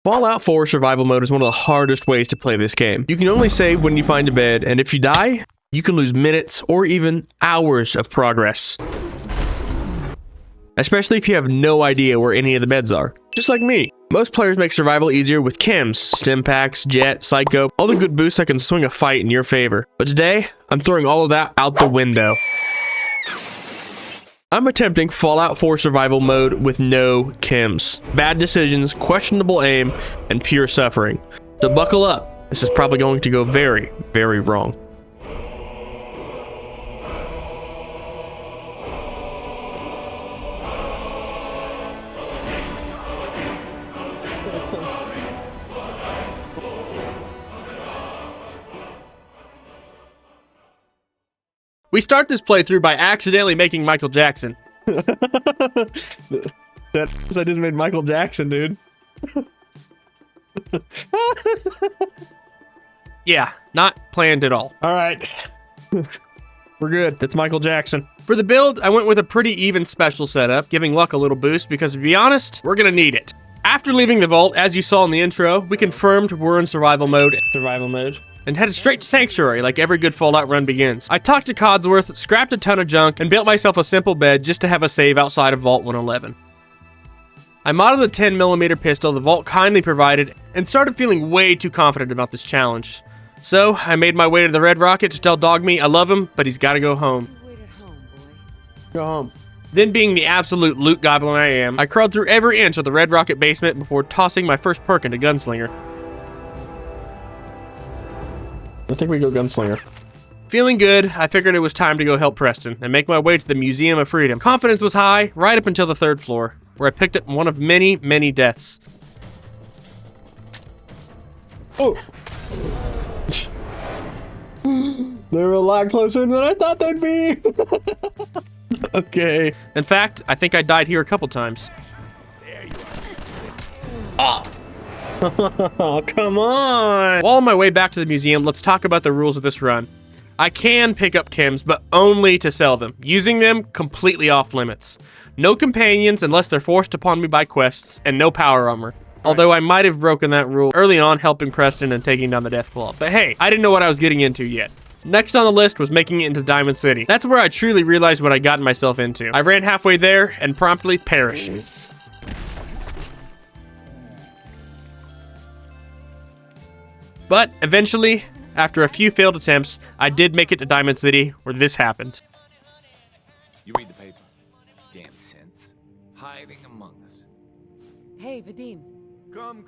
Fallout 4 survival mode is one of the hardest ways to play this game. You can only save when you find a bed, and if you die, you can lose minutes or even hours of progress. Especially if you have no idea where any of the beds are. Just like me. Most players make survival easier with chems, STIMPAKS, Jet, Psycho, all the good boosts that can swing a fight in your favor. But today, I'm throwing all of that out the window. I'm attempting Fallout 4 survival mode with no chems, bad decisions, questionable aim, and pure suffering. So buckle up. This is probably going to go very, very wrong. We start this playthrough by accidentally making Michael Jackson. I just made Michael Jackson, dude. Yeah, not planned at all. All right. We're good. That's Michael Jackson. For the build, I went with a pretty even special setup, giving luck a little boost because, to be honest, we're gonna need it. After leaving the vault, as you saw in the intro, we confirmed we're in survival mode. And headed straight to Sanctuary like every good Fallout run begins. I talked to Codsworth, scrapped a ton of junk, and built myself a simple bed just to have a save outside of Vault 111. I modded the 10mm pistol the Vault kindly provided and started feeling way too confident about this challenge. So, I made my way to the Red Rocket to tell Dogmeat I love him, but he's gotta go home. Go home. Then, being the absolute loot goblin I am, I crawled through every inch of the Red Rocket basement before tossing my first perk into Gunslinger. I think we go Gunslinger. Feeling good, I figured it was time to go help Preston and make my way to the Museum of Freedom. Confidence was high, right up until the 3rd floor, where I picked up one of many, many deaths. Oh! They were a lot closer than I thought they'd be! Okay. In fact, I think I died here a couple times. There you are. Oh! Oh, come on! While on my way back to the museum, let's talk about the rules of this run. I can pick up chems, but only to sell them. Using them, completely off limits. No companions unless they're forced upon me by quests, and no power armor. Although I might have broken that rule early on helping Preston and taking down the Death Claw. But hey, I didn't know what I was getting into yet. Next on the list was making it into Diamond City. That's where I truly realized what I'd gotten myself into. I ran halfway there and promptly perished. But eventually, after a few failed attempts, I did make it to Diamond City, where this happened. You read the paper. Damn sense. Hiding among us. Hey, Vadim. Come,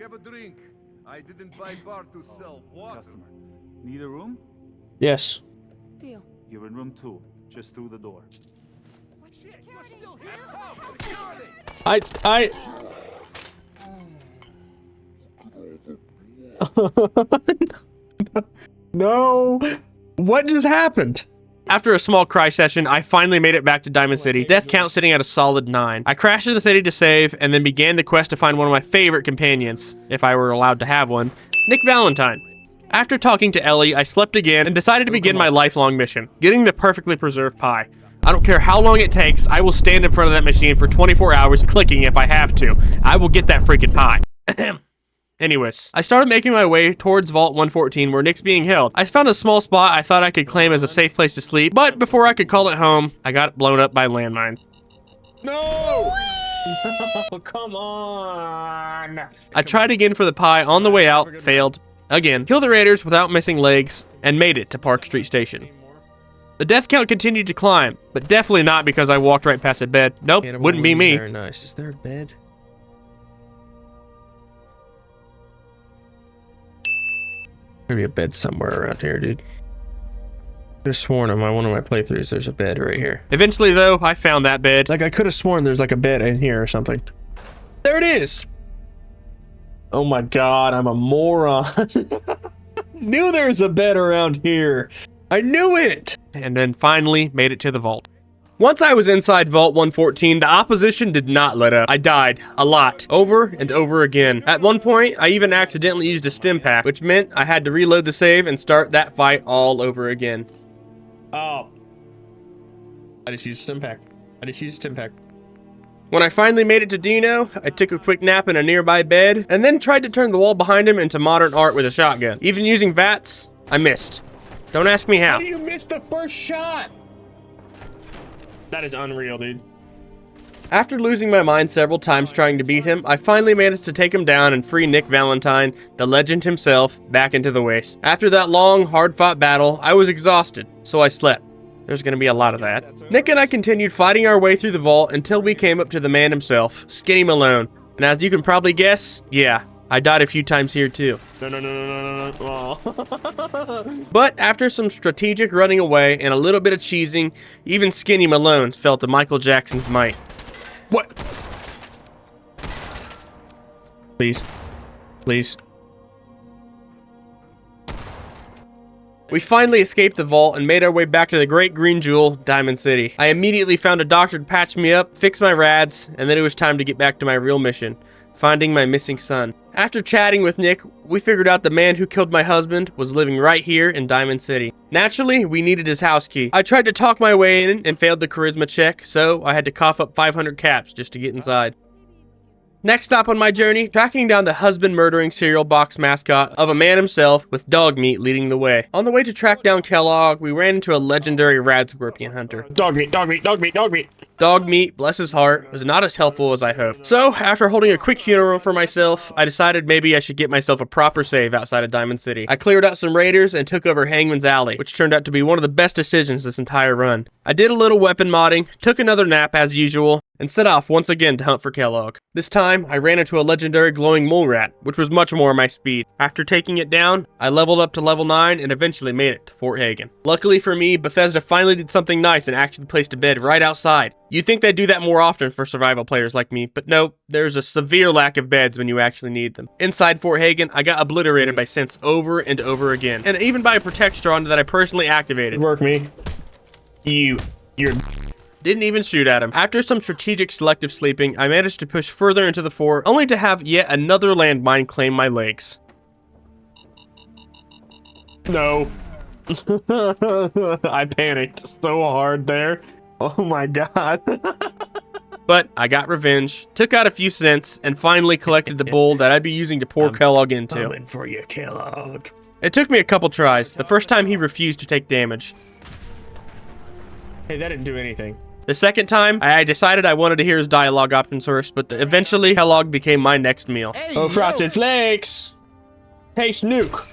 have a drink. I didn't buy bar to sell water. Customer. Need a room? Yes. Deal. You're in room 2, just through the door. What shit? You're still here? Oh, security! No. What just happened? After a small cry session, I finally made it back to Diamond City, death count sitting at a solid 9. I crashed to the city to save, and then began the quest to find one of my favorite companions, if I were allowed to have one, Nick Valentine. After talking to Ellie, I slept again and decided to begin my lifelong mission, getting the perfectly preserved pie. I don't care how long it takes, I will stand in front of that machine for 24 hours clicking if I have to. I will get that freaking pie. Anyways, I started making my way towards Vault 114 where Nick's being held. I found a small spot I thought I could claim as a safe place to sleep, but before I could call it home, I got blown up by landmine. No! Oh, come on! I tried again for the pie on the way out, failed. Again, killed the raiders without missing legs, and made it to Park Street Station. The death count continued to climb, but definitely not because I walked right past a bed. Nope, wouldn't be me. Very nice. Is there a bed? Maybe a bed somewhere around here, dude. I could have sworn on one of my playthroughs there's a bed right here. Eventually, though, I found that bed. Like, I could have sworn there's like a bed in here or something. There it is! Oh my god, I'm a moron. Knew there was a bed around here. I knew it! And then finally made it to the vault. Once I was inside Vault 114, the opposition did not let up. I died a lot, over and over again. At one point, I even accidentally used a STIMPAK, which meant I had to reload the save and start that fight all over again. Oh. I just used STIMPAK. When I finally made it to Dino, I took a quick nap in a nearby bed, and then tried to turn the wall behind him into modern art with a shotgun. Even using VATS, I missed. Don't ask me how. How do you miss the first shot? That is unreal, dude. After losing my mind several times trying to beat him, I finally managed to take him down and free Nick Valentine, the legend himself, back into the waste. After that long, hard-fought battle, I was exhausted, so I slept. There's gonna be a lot of that. Nick and I continued fighting our way through the vault until we came up to the man himself, Skinny Malone. And as you can probably guess, yeah, I died a few times here too. No. But after some strategic running away and a little bit of cheesing, even Skinny Malone felt a Michael Jackson's might. What? Please. Please. We finally escaped the vault and made our way back to the great green jewel, Diamond City. I immediately found a doctor to patch me up, fix my rads, and then it was time to get back to my real mission, finding my missing son. After chatting with Nick, we figured out the man who killed my husband was living right here in Diamond City. Naturally, we needed his house key. I tried to talk my way in and failed the charisma check, so I had to cough up 500 caps just to get inside. Next stop on my journey, tracking down the husband-murdering cereal box mascot of a man himself with dog meat leading the way. On the way to track down Kellogg, we ran into a legendary rad scorpion hunter. Dog meat. Dog meat, bless his heart, was not as helpful as I hoped. So, after holding a quick funeral for myself, I decided maybe I should get myself a proper save outside of Diamond City. I cleared out some raiders and took over Hangman's Alley, which turned out to be one of the best decisions this entire run. I did a little weapon modding, took another nap as usual, and set off once again to hunt for Kellogg. This time, I ran into a legendary glowing mole rat, which was much more my speed. After taking it down, I leveled up to level 9 and eventually made it to Fort Hagen. Luckily for me, Bethesda finally did something nice and actually placed a bed right outside. You'd think they'd do that more often for survival players like me, but no, there's a severe lack of beds when you actually need them. Inside Fort Hagen, I got obliterated by synths over and over again, and even by a protect strong that I personally activated. Work me. You're... Didn't even shoot at him. After some strategic selective sleeping, I managed to push further into the fort, only to have yet another landmine claim my legs. No. I panicked so hard there. Oh my god. But I got revenge, took out a few cents, and finally collected the bowl that I'd be using to pour Kellogg into. Coming for you, Kellogg. It took me a couple tries. The first time he refused to take damage. Hey, that didn't do anything. The second time, I decided I wanted to hear his dialogue options first, but eventually Kellogg became my next meal. Hey, Oh, Frosted Flakes! Hey, Snook!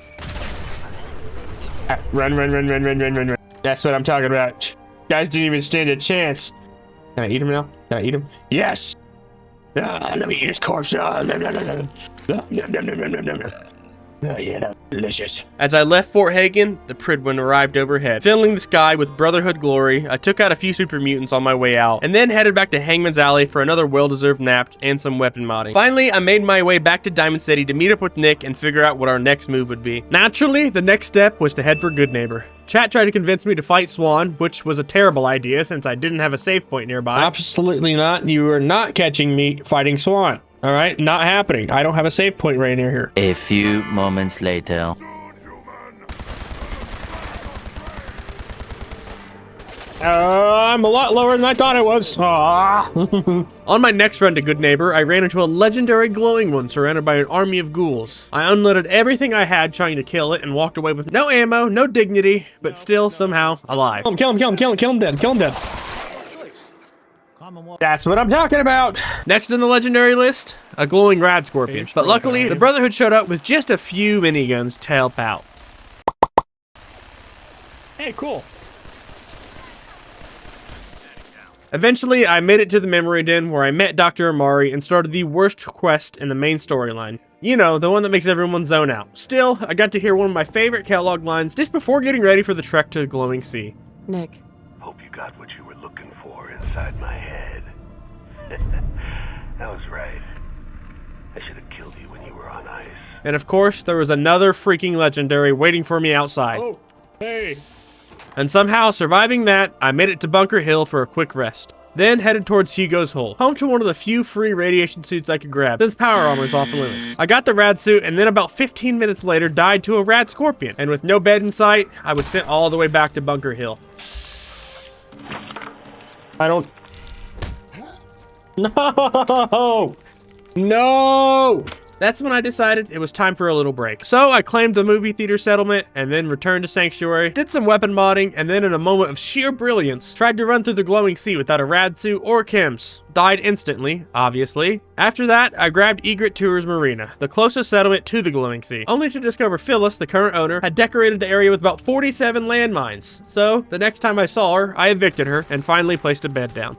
Run. That's what I'm talking about. Guys didn't even stand a chance. Can I eat him now? Can I eat him? Yes! Let me eat his corpse. Oh yeah, that's delicious. As I left Fort Hagen, the Pridwin arrived overhead. Filling the sky with Brotherhood glory, I took out a few super mutants on my way out, and then headed back to Hangman's Alley for another well-deserved nap and some weapon modding. Finally, I made my way back to Diamond City to meet up with Nick and figure out what our next move would be. Naturally, the next step was to head for Good Neighbor. Chat tried to convince me to fight Swan, which was a terrible idea since I didn't have a save point nearby. Absolutely not. You are not catching me fighting Swan. All right, not happening. I don't have a save point right near here. A few moments later. I'm a lot lower than I thought I was. On my next run to Good Neighbor, I ran into a legendary glowing one surrounded by an army of ghouls. I unloaded everything I had trying to kill it and walked away with no ammo, no dignity, but still somehow alive. Kill him dead. That's what I'm talking about. Next on the legendary list, a glowing rad scorpion. But luckily, the Brotherhood showed up with just a few miniguns to help out. Hey, cool. Eventually, I made it to the memory den where I met Dr. Amari and started the worst quest in the main storyline. You know, the one that makes everyone zone out. Still, I got to hear one of my favorite Kellogg lines just before getting ready for the trek to the glowing sea. Nick. Hope you got what you were looking for inside my head. That was right. I should have killed you when you were on ice. And of course, there was another freaking legendary waiting for me outside. Oh, hey. And somehow, surviving that, I made it to Bunker Hill for a quick rest. Then headed towards Hugo's Hole, home to one of the few free radiation suits I could grab, since power armor's off limits. I got the rad suit, and then about 15 minutes later died to a rad scorpion. And with no bed in sight, I was sent all the way back to Bunker Hill. I don't... No! No! That's when I decided it was time for a little break. So I claimed the movie theater settlement and then returned to Sanctuary, did some weapon modding, and then in a moment of sheer brilliance, tried to run through the glowing sea without a rad suit or chems. Died instantly, obviously. After that, I grabbed Egret Tours Marina, the closest settlement to the glowing sea, only to discover Phyllis, the current owner, had decorated the area with about 47 landmines. So the next time I saw her, I evicted her and finally placed a bed down.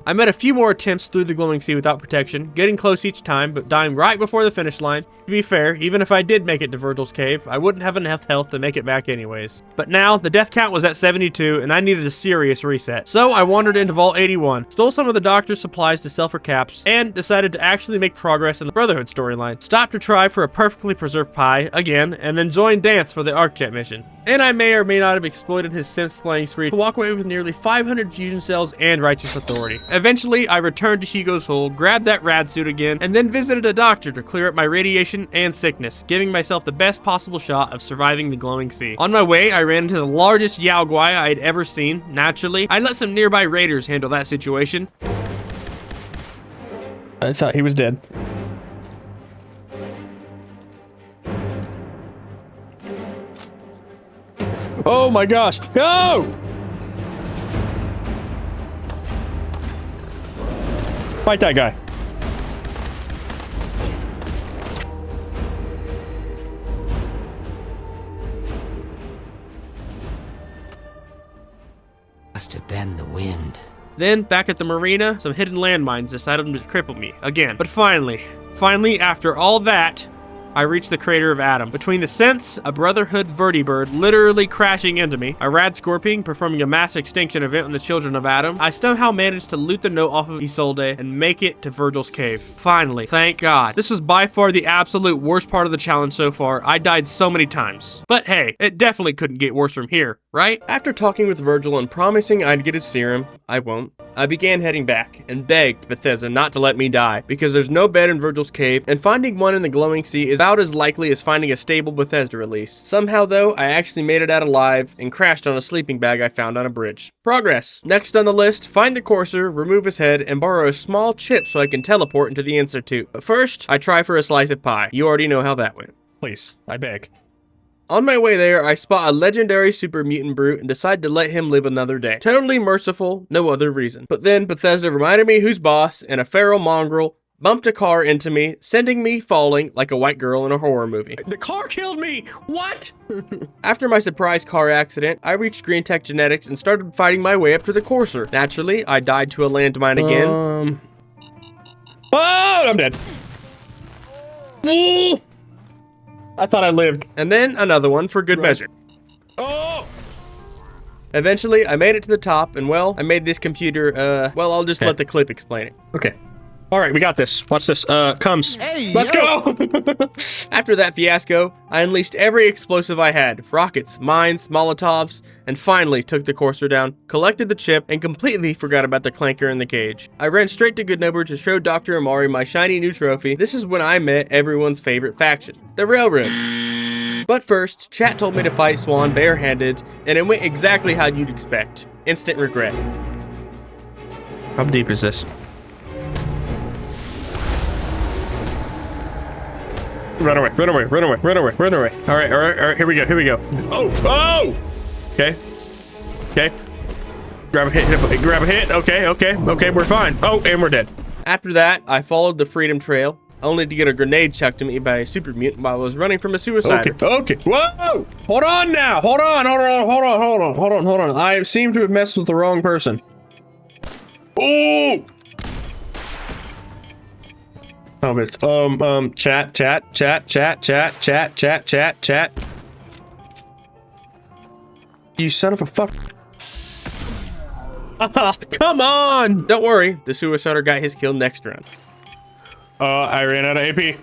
I made a few more attempts through the glowing sea without protection, getting close each time, but dying right before the finish line. To be fair, even if I did make it to Virgil's cave, I wouldn't have enough health to make it back anyways. But now, the death count was at 72, and I needed a serious reset. So I wandered into Vault 81, stole some of the doctor's supplies to sell for caps, and decided to actually make progress in the Brotherhood storyline. Stopped to try for a perfectly preserved pie, again, and then joined Dance for the ArcJet mission. And I may or may not have exploited his synth-playing spree to walk away with nearly 500 fusion cells and righteous authority. Eventually, I returned to Hugo's Hole, grabbed that rad suit again, and then visited a doctor to clear up my radiation and sickness, giving myself the best possible shot of surviving the glowing sea. On my way, I ran into the largest Yao Guai I had ever seen. Naturally, I let some nearby raiders handle that situation. I thought he was dead. Oh my gosh! No! Fight that guy. Must have been the wind. Then, back at the marina, some hidden landmines decided to cripple me again. But finally, after all that, I reached the crater of Adam. Between the scents, a Brotherhood vertibird literally crashing into me, a rad scorpion performing a mass extinction event on the children of Adam, I somehow managed to loot the note off of Isolde and make it to Virgil's cave. Finally, thank God. This was by far the absolute worst part of the challenge so far. I died so many times. But hey, it definitely couldn't get worse from here, right? After talking with Virgil and promising I'd get his serum, I won't, I began heading back and begged Bethesda not to let me die because there's no bed in Virgil's cave and finding one in the glowing sea is about as likely as finding a stable Bethesda release. Somehow though, I actually made it out alive and crashed on a sleeping bag I found on a bridge. Progress. Next on the list, find the courser, remove his head, and borrow a small chip so I can teleport into the Institute. But first, I try for a slice of pie. You already know how that went. Please, I beg. On my way there, I spot a legendary super mutant brute and decide to let him live another day. Totally merciful, no other reason. But then Bethesda reminded me who's boss, and a feral mongrel bumped a car into me, sending me falling like a white girl in a horror movie. The car killed me! What? After my surprise car accident, I reached Green Tech Genetics and started fighting my way up to the courser. Naturally, I died to a landmine again. Oh, I'm dead. I thought I lived. And then another one for good measure. Oh! Eventually, I made it to the top, and well, I made this computer, well, I'll just let the clip explain it. Okay. All right, we got this. Watch this. Comes. Hey, Let's go! After that fiasco, I unleashed every explosive I had, rockets, mines, Molotovs, and finally took the courser down, collected the chip, and completely forgot about the clanker in the cage. I ran straight to Goodnober to show Dr. Amari my shiny new trophy. This is when I met everyone's favorite faction, the Railroad. But first, chat told me to fight Swan barehanded, and it went exactly how you'd expect. Instant regret. How deep is this? Run away, run away, run away, run away, run away. All right, here we go, here we go. Oh! Okay. Okay. Grab a hit, okay, we're fine. Oh, and we're dead. After that, I followed the Freedom Trail, only to get a grenade chucked at me by a super mutant while I was running from a suicide. Okay, whoa! Hold on now, hold on. I seem to have messed with the wrong person. Oh! Oh, but, chat. You son of a fuck. Come on! Don't worry, the suicider got his kill next round. I ran out of AP.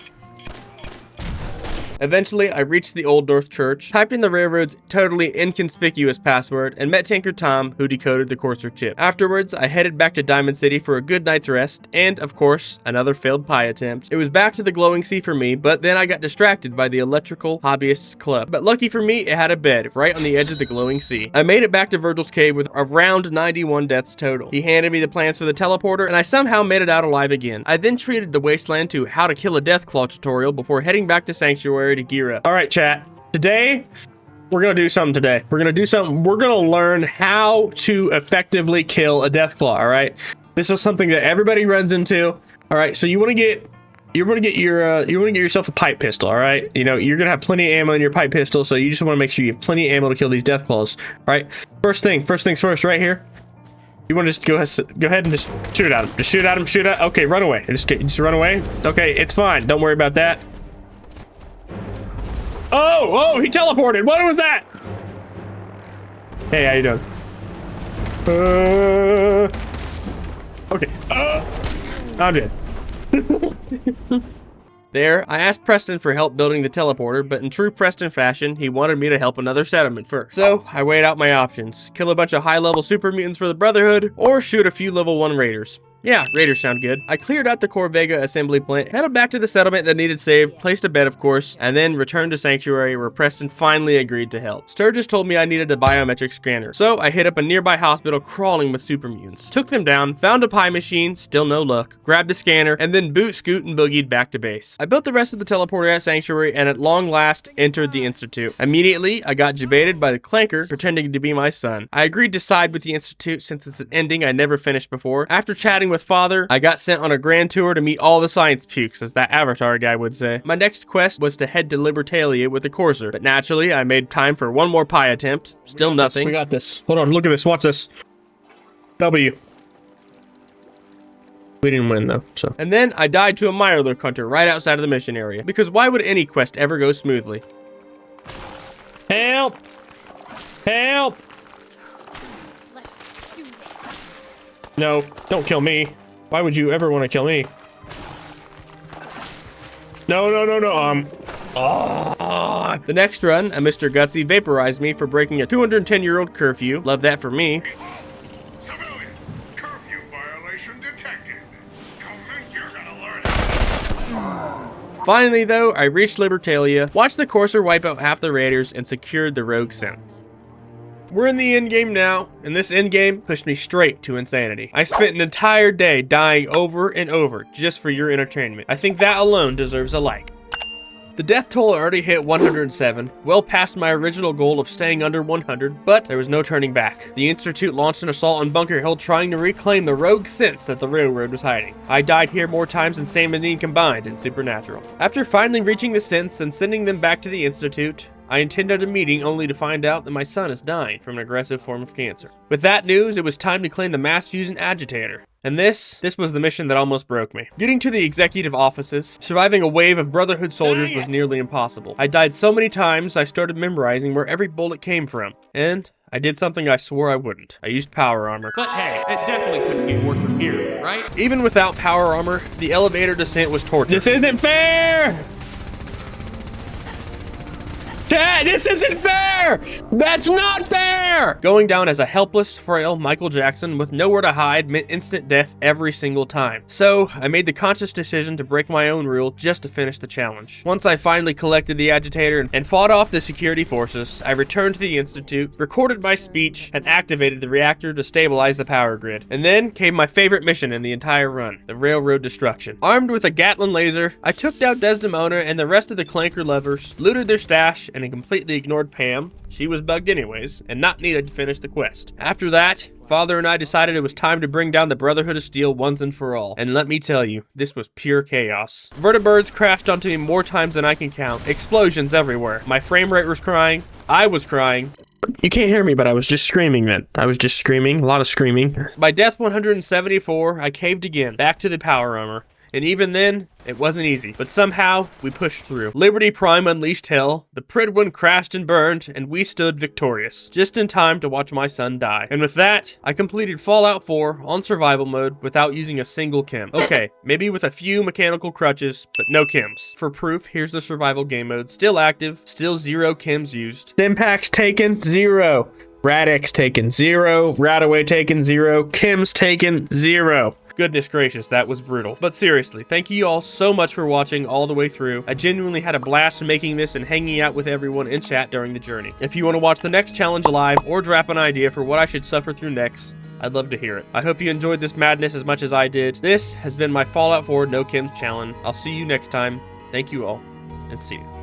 Eventually, I reached the Old North Church, typed in the railroad's totally inconspicuous password, and met Tanker Tom, who decoded the Courser chip. Afterwards, I headed back to Diamond City for a good night's rest, and, of course, another failed pie attempt. It was back to the glowing sea for me, but then I got distracted by the Electrical Hobbyists Club. But lucky for me, it had a bed right on the edge of the glowing sea. I made it back to Virgil's cave with around 91 deaths total. He handed me the plans for the teleporter, and I somehow made it out alive again. I then treated the wasteland to how to kill a Deathclaw tutorial before heading back to Sanctuary to gear up. All right, chat. Today, we're going to do something today. We're going to learn how to effectively kill a Deathclaw, all right? This is something that everybody runs into. All right, so you want to get yourself a pipe pistol, all right? You know, you're going to have plenty of ammo in your pipe pistol, so you just want to make sure you have plenty of ammo to kill these Deathclaws, all right? First things first, right here. You want to just go ahead and just shoot at him. Just shoot at him, shoot at. Okay, run away. Just run away. Okay, it's fine. Don't worry about that. Oh, he teleported. What was that? Hey, how you doing? Okay. I'm dead. There, I asked Preston for help building the teleporter, but in true Preston fashion, he wanted me to help another settlement first. So, I weighed out my options. Kill a bunch of high-level super mutants for the Brotherhood, or shoot a few level 1 raiders. Yeah, raiders sound good. I cleared out the Corvega assembly plant, headed back to the settlement that needed saved, placed a bed of course, and then returned to Sanctuary where Preston finally agreed to help. Sturgis told me I needed a biometric scanner, so I hit up a nearby hospital crawling with super mutants. Took them down, found a pie machine, still no luck, grabbed a scanner, and then boot scoot and boogied back to base. I built the rest of the teleporter at Sanctuary and at long last entered the Institute. Immediately, I got debated by the Clanker pretending to be my son. I agreed to side with the Institute since it's an ending I never finished before. After chatting with Father, I got sent on a grand tour to meet all the science pukes, as that Avatar guy would say. My next quest was to head to Libertalia with the Courser, but naturally, I made time for one more pie attempt. Still nothing. We got this. Hold on, look at this. Watch this. W. We didn't win though, so. And then I died to a Mirelurk hunter right outside of the mission area, because why would any quest ever go smoothly? Help! Help! No, don't kill me. Why would you ever want to kill me? No. The next run, a Mr. Gutsy vaporized me for breaking a 210-year-old curfew. Love that for me. Civilian, curfew violation detected. Don't think you're gonna learn. Finally, though, I reached Libertalia, watched the Courser wipe out half the raiders, and secured the rogue scent. We're in the endgame now, and this endgame pushed me straight to insanity. I spent an entire day dying over and over just for your entertainment. I think that alone deserves a like. The death toll already hit 107, well past my original goal of staying under 100, but there was no turning back. The Institute launched an assault on Bunker Hill trying to reclaim the rogue sense that the railroad was hiding. I died here more times than Sam and Dean combined in Supernatural. After finally reaching the sense and sending them back to the Institute, I attended a meeting only to find out that my son is dying from an aggressive form of cancer. With that news, it was time to claim the mass fusion agitator. And this was the mission that almost broke me. Getting to the executive offices, surviving a wave of Brotherhood soldiers was nearly impossible. I died so many times, I started memorizing where every bullet came from. And I did something I swore I wouldn't. I used power armor. But hey, it definitely couldn't get worse from here, right? Even without power armor, the elevator descent was torture. This isn't fair! Chat, this isn't fair! That's not fair! Going down as a helpless, frail Michael Jackson with nowhere to hide meant instant death every single time. So, I made the conscious decision to break my own rule just to finish the challenge. Once I finally collected the agitator and fought off the security forces, I returned to the Institute, recorded my speech, and activated the reactor to stabilize the power grid. And then came my favorite mission in the entire run, the railroad destruction. Armed with a Gatling laser, I took down Desdemona and the rest of the Clanker lovers, looted their stash, and completely ignored Pam. She was bugged anyways, and not needed to finish the quest. After that, Father and I decided it was time to bring down the Brotherhood of Steel once and for all. And let me tell you, this was pure chaos. Vertibirds crashed onto me more times than I can count. Explosions everywhere. My frame rate was crying. I was crying. You can't hear me, but I was just screaming then. I was just screaming, a lot of screaming. By death 174, I caved again, back to the power armor. And even then, it wasn't easy, but somehow we pushed through. Liberty Prime unleashed hell, the Pridwin crashed and burned, and we stood victorious, just in time to watch my son die. And with that, I completed Fallout 4 on survival mode without using a single chem. Okay, maybe with a few mechanical crutches, but no chems. For proof, here's the survival game mode, still active, still 0 chems used. STIMPAKS taken, 0. Radix taken, 0. Radaway taken, 0. Chems taken, 0. Goodness gracious, that was brutal. But seriously, thank you all so much for watching all the way through. I genuinely had a blast making this and hanging out with everyone in chat during the journey. If you want to watch the next challenge live or drop an idea for what I should suffer through next, I'd love to hear it. I hope you enjoyed this madness as much as I did. This has been my Fallout 4 No Chems challenge. I'll see you next time. Thank you all, and see you.